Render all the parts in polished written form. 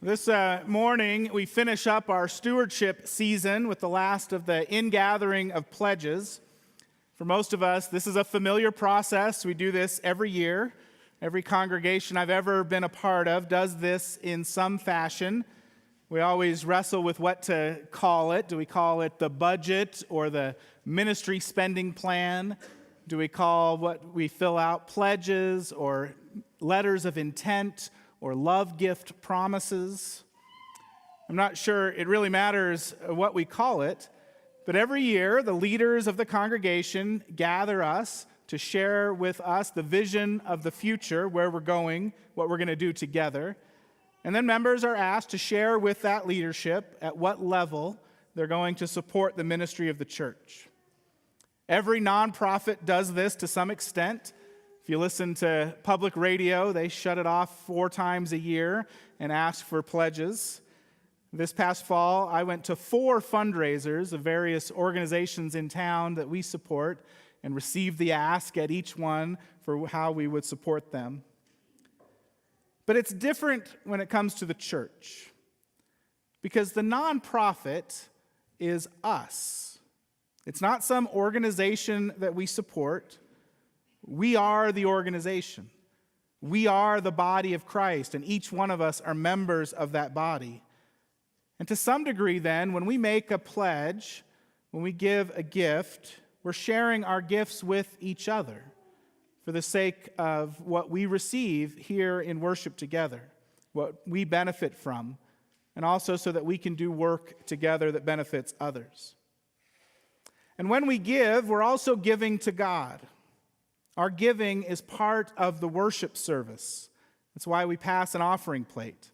This morning, we finish up our stewardship season with the last of the ingathering of pledges. For most of us, this is a familiar process. We do this every year. Every congregation I've ever been a part of does this in some fashion. We always wrestle with what to call it. Do we call it the budget or the ministry spending plan? Do we call what we fill out pledges or letters of intent or love gift promises? I'm not sure it really matters what we call it, but every year the leaders of the congregation gather us to share with us the vision of the future, where we're going, what we're going to do together. And then members are asked to share with that leadership at what level they're going to support the ministry of the church. Every nonprofit does this to some extent. If you listen to public radio, they shut it off 4 times a year and ask for pledges. This past fall, I went to 4 fundraisers of various organizations in town that we support and received the ask at each one for how we would support them. But it's different when it comes to the church, because the nonprofit is us. It's not some organization that we support. We are the organization. We are the body of Christ, and each one of us are members of that body. And to some degree then, when we make a pledge, when we give a gift, we're sharing our gifts with each other for the sake of what we receive here in worship together, what we benefit from, and also so that we can do work together that benefits others. And when we give, we're also giving to God. Our giving is part of the worship service. That's why we pass an offering plate.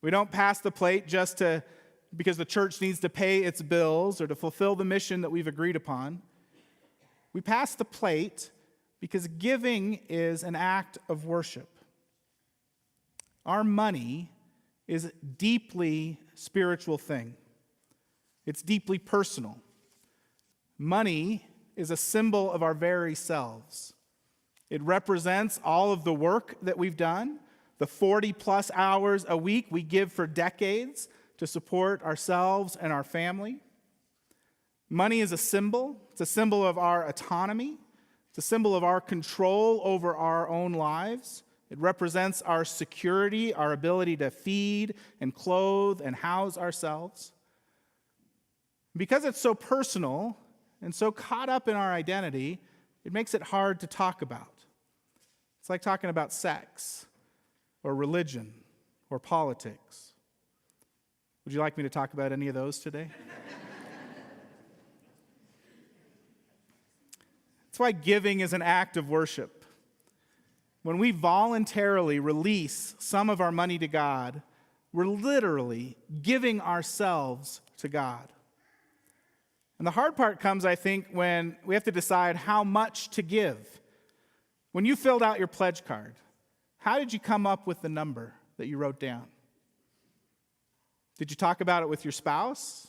We don't pass the plate just because the church needs to pay its bills or to fulfill the mission that we've agreed upon. We pass the plate because giving is an act of worship. Our money is a deeply spiritual thing. It's deeply personal. Money is a symbol of our very selves. It represents all of the work that we've done, the 40-plus hours a week we give for decades to support ourselves and our family. Money is a symbol. It's a symbol of our autonomy. It's a symbol of our control over our own lives. It represents our security, our ability to feed and clothe and house ourselves. Because it's so personal and so caught up in our identity, it makes it hard to talk about. It's like talking about sex or religion or politics. Would you like me to talk about any of those today? That's why giving is an act of worship. When we voluntarily release some of our money to God, we're literally giving ourselves to God. And the hard part comes, I think, when we have to decide how much to give. When you filled out your pledge card, how did you come up with the number that you wrote down? Did you talk about it with your spouse?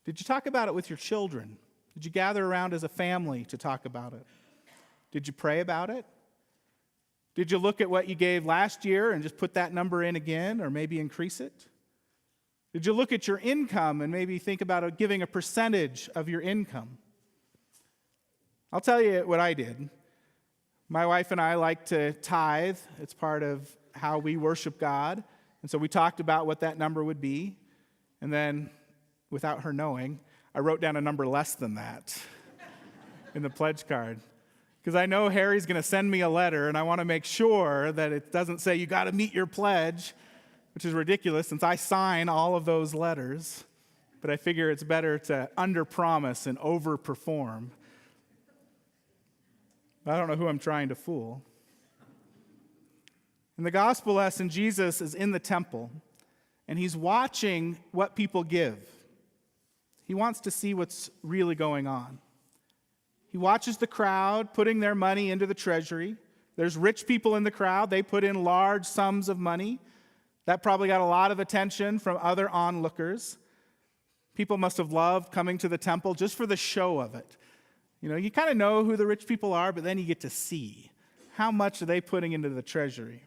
Did you talk about it with your children? Did you gather around as a family to talk about it? Did you pray about it? Did you look at what you gave last year and just put that number in again, or maybe increase it? Did you look at your income and maybe think about giving a percentage of your income? I'll tell you what I did. My wife and I like to tithe. It's part of how we worship God. And so we talked about what that number would be. And then, without her knowing, I wrote down a number less than that in the pledge card. Because I know Harry's going to send me a letter, and I want to make sure that it doesn't say, you got to meet your pledge, which is ridiculous since I sign all of those letters. But I figure it's better to underpromise and overperform. I don't know who I'm trying to fool. In the gospel lesson, Jesus is in the temple, and he's watching what people give. He wants to see what's really going on. He watches the crowd putting their money into the treasury. There's rich people in the crowd. They put in large sums of money. That probably got a lot of attention from other onlookers. People must have loved coming to the temple just for the show of it. You know, you kind of know who the rich people are, but then you get to see how much are they putting into the treasury.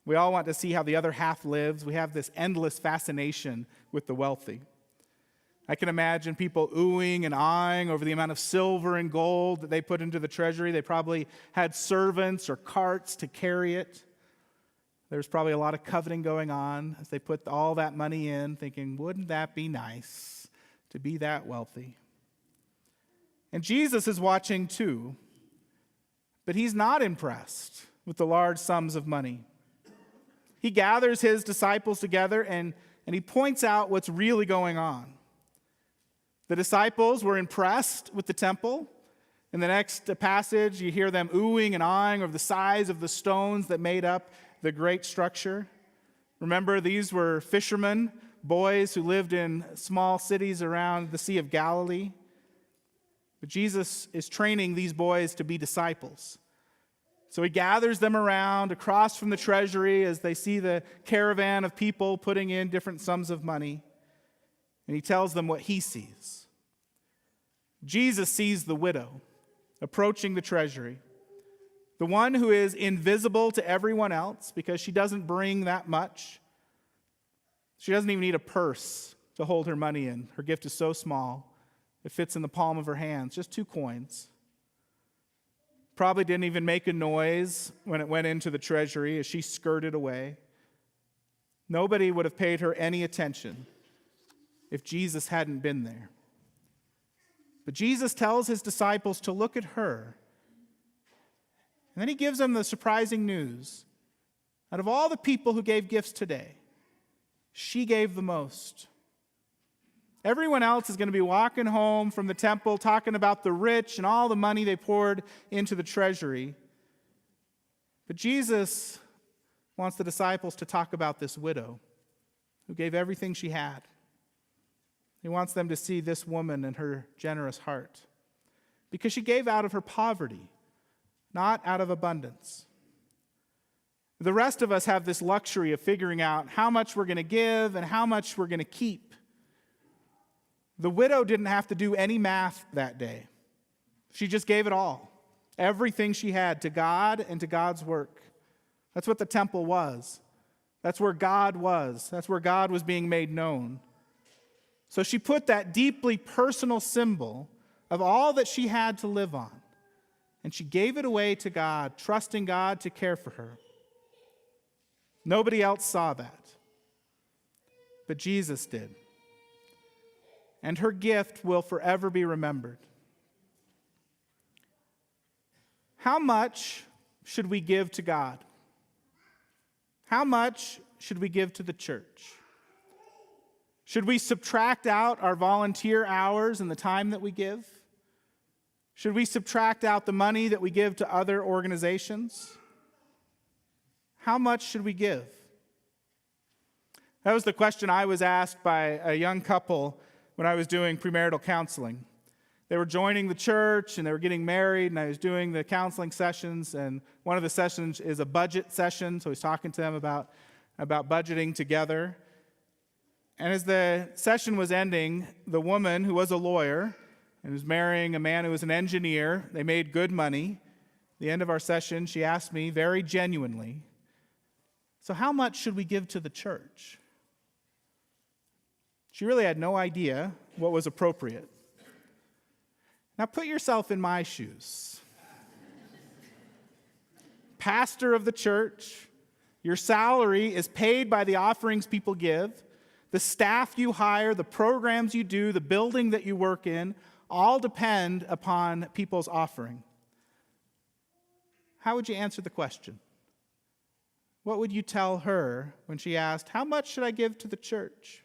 We all want to see how the other half lives. We have this endless fascination with the wealthy. I can imagine people oohing and aahing over the amount of silver and gold that they put into the treasury. They probably had servants or carts to carry it. There's probably a lot of coveting going on as they put all that money in, thinking, wouldn't that be nice to be that wealthy? And Jesus is watching too, but he's not impressed with the large sums of money. He gathers his disciples together and he points out what's really going on. The disciples were impressed with the temple. In the next passage, you hear them oohing and aahing over the size of the stones that made up the great structure. Remember, these were fishermen, boys who lived in small cities around the Sea of Galilee. But Jesus is training these boys to be disciples. So he gathers them around across from the treasury as they see the caravan of people putting in different sums of money. And he tells them what he sees. Jesus sees the widow approaching the treasury, the one who is invisible to everyone else because she doesn't bring that much. She doesn't even need a purse to hold her money in. Her gift is so small, it fits in the palm of her hands, just 2 coins. Probably didn't even make a noise when it went into the treasury as she skirted away. Nobody would have paid her any attention if Jesus hadn't been there. But Jesus tells his disciples to look at her. And then he gives them the surprising news. Out of all the people who gave gifts today, she gave the most. Everyone else is going to be walking home from the temple talking about the rich and all the money they poured into the treasury. But Jesus wants the disciples to talk about this widow who gave everything she had. He wants them to see this woman and her generous heart because she gave out of her poverty, not out of abundance. The rest of us have this luxury of figuring out how much we're going to give and how much we're going to keep. The widow didn't have to do any math that day. She just gave it all, everything she had, to God and to God's work. That's what the temple was. That's where God was. That's where God was being made known. So she put that deeply personal symbol of all that she had to live on, and she gave it away to God, trusting God to care for her. Nobody else saw that, but Jesus did. And her gift will forever be remembered. How much should we give to God? How much should we give to the church? Should we subtract out our volunteer hours and the time that we give? Should we subtract out the money that we give to other organizations? How much should we give? That was the question I was asked by a young couple when I was doing premarital counseling. They were joining the church and they were getting married, and I was doing the counseling sessions, and one of the sessions is a budget session, so I was talking to them about budgeting together. And as the session was ending, the woman who was a lawyer and was marrying a man who was an engineer, they made good money. At the end of our session, she asked me very genuinely, so how much should we give to the church? She really had no idea what was appropriate. Now put yourself in my shoes. Pastor of the church, your salary is paid by the offerings people give. The staff you hire, the programs you do, the building that you work in, all depend upon people's offering. How would you answer the question? What would you tell her when she asked, how much should I give to the church?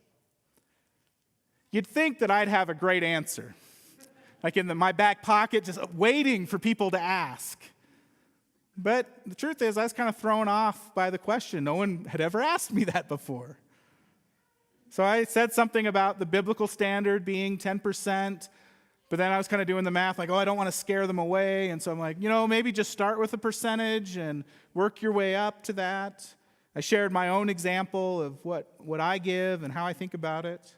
You'd think that I'd have a great answer, like in my back pocket, just waiting for people to ask. But the truth is, I was kind of thrown off by the question. No one had ever asked me that before. So I said something about the biblical standard being 10%, but then I was kind of doing the math, like, I don't want to scare them away. And so I'm like, maybe just start with a percentage and work your way up to that. I shared my own example of what I give and how I think about it.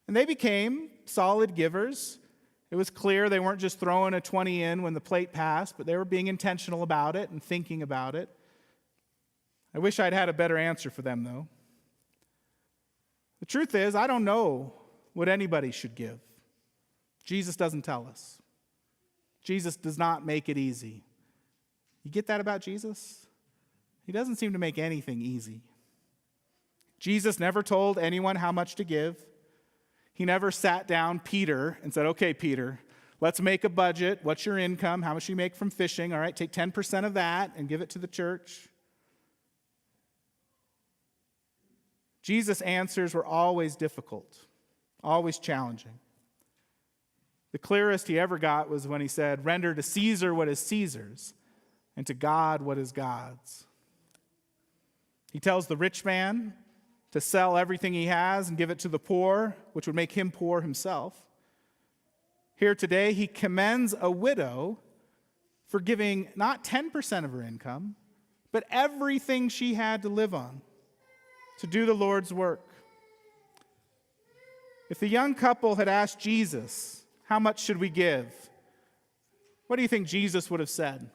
And they became solid givers. It was clear they weren't just throwing a 20 in when the plate passed, but they were being intentional about it and thinking about it. I wish I'd had a better answer for them, though. The truth is, I don't know what anybody should give. Jesus doesn't tell us. Jesus does not make it easy. You get that about Jesus? He doesn't seem to make anything easy. Jesus never told anyone how much to give. He never sat down Peter and said, okay, Peter, let's make a budget. What's your income? How much do you make from fishing? All right, take 10% of that and give it to the church. Jesus' answers were always difficult, always challenging. The clearest he ever got was when he said, render to Caesar what is Caesar's, and to God what is God's. He tells the rich man to sell everything he has and give it to the poor, which would make him poor himself. Here today, he commends a widow for giving not 10% of her income, but everything she had to live on, to do the Lord's work. If the young couple had asked Jesus, how much should we give? What do you think Jesus would have said?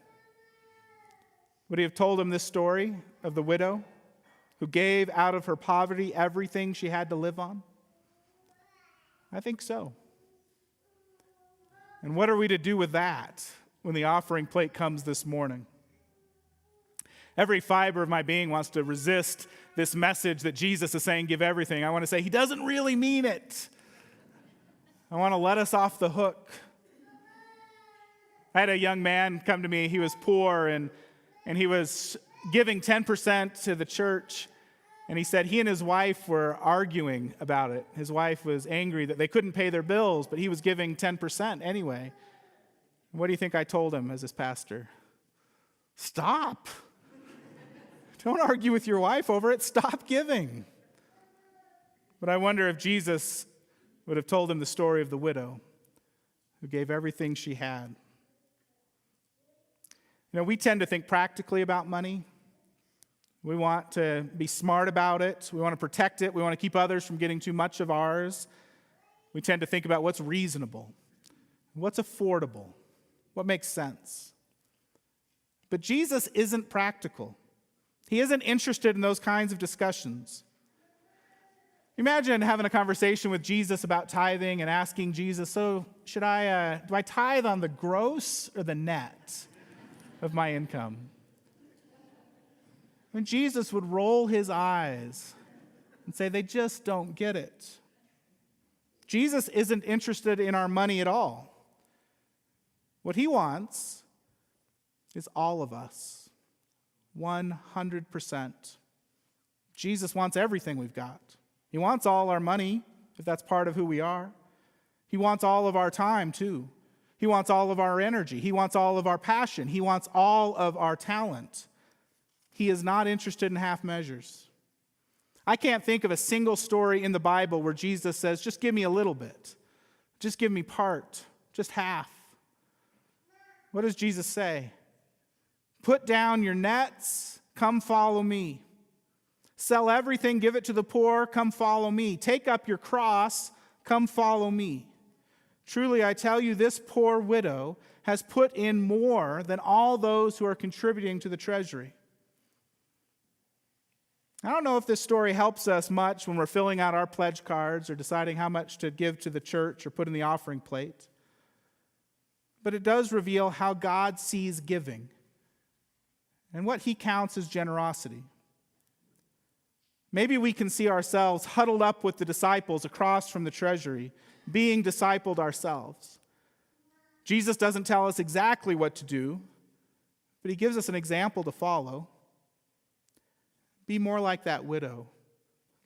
Would he have told him this story of the widow who gave out of her poverty everything she had to live on? I think so. And what are we to do with that when the offering plate comes this morning? Every fiber of my being wants to resist this message that Jesus is saying, give everything. I want to say, he doesn't really mean it. I want to let us off the hook. I had a young man come to me. He was poor, and he was giving 10% to the church. And he said he and his wife were arguing about it. His wife was angry that they couldn't pay their bills, but he was giving 10% anyway. What do you think I told him as his pastor? Stop. Don't argue with your wife over it. Stop giving. But I wonder if Jesus would have told him the story of the widow who gave everything she had. You know, we tend to think practically about money. We want to be smart about it. We want to protect it. We want to keep others from getting too much of ours. We tend to think about what's reasonable, what's affordable, what makes sense. But Jesus isn't practical. He isn't interested in those kinds of discussions. Imagine having a conversation with Jesus about tithing and asking Jesus, so do I tithe on the gross or the net of my income? And Jesus would roll his eyes and say, they just don't get it. Jesus isn't interested in our money at all. What he wants is all of us, 100%. Jesus wants everything we've got. He wants all our money, if that's part of who we are. He wants all of our time, too. He wants all of our energy. He wants all of our passion. He wants all of our talent. He is not interested in half measures. I can't think of a single story in the Bible where Jesus says, just give me a little bit. Just give me part, just half. What does Jesus say? Put down your nets, come follow me. Sell everything, give it to the poor, come follow me. Take up your cross, come follow me. Truly, I tell you, this poor widow has put in more than all those who are contributing to the treasury. I don't know if this story helps us much when we're filling out our pledge cards or deciding how much to give to the church or put in the offering plate. But it does reveal how God sees giving and what he counts as generosity. Maybe we can see ourselves huddled up with the disciples across from the treasury, being discipled ourselves. Jesus doesn't tell us exactly what to do, but he gives us an example to follow. Be more like that widow,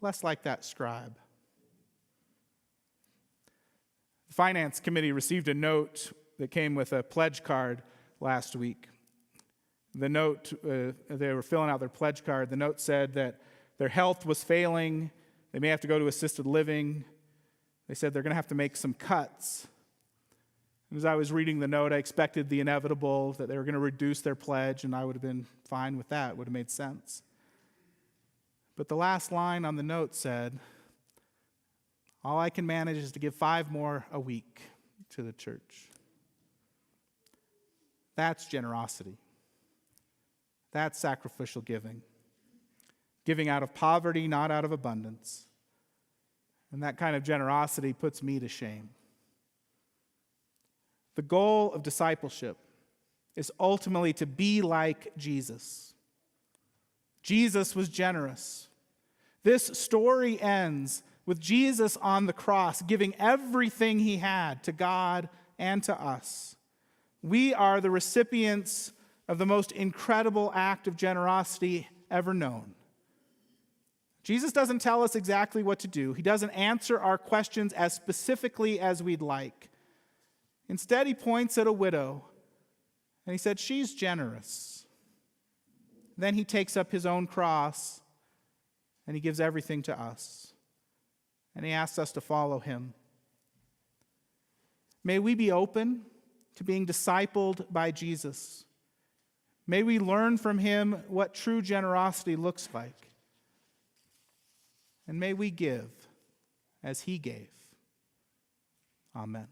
less like that scribe. The finance committee received a note that came with a pledge card last week. The note, they were filling out their pledge card. The note said that their health was failing. They may have to go to assisted living. They said they're going to have to make some cuts. And as I was reading the note, I expected the inevitable, that they were going to reduce their pledge, and I would have been fine with that. It would have made sense. But the last line on the note said, all I can manage is to give 5 more a week to the church. That's generosity. That's sacrificial giving. giving out of poverty, not out of abundance. And that kind of generosity puts me to shame. The goal of discipleship is ultimately to be like Jesus. Jesus was generous. This story ends with Jesus on the cross, giving everything he had to God and to us. We are the recipients of the most incredible act of generosity ever known. Jesus doesn't tell us exactly what to do. He doesn't answer our questions as specifically as we'd like. Instead, he points at a widow, and he said, she's generous. Then he takes up his own cross, and he gives everything to us. And he asks us to follow him. May we be open to being discipled by Jesus. May we learn from him what true generosity looks like. And may we give as he gave. Amen.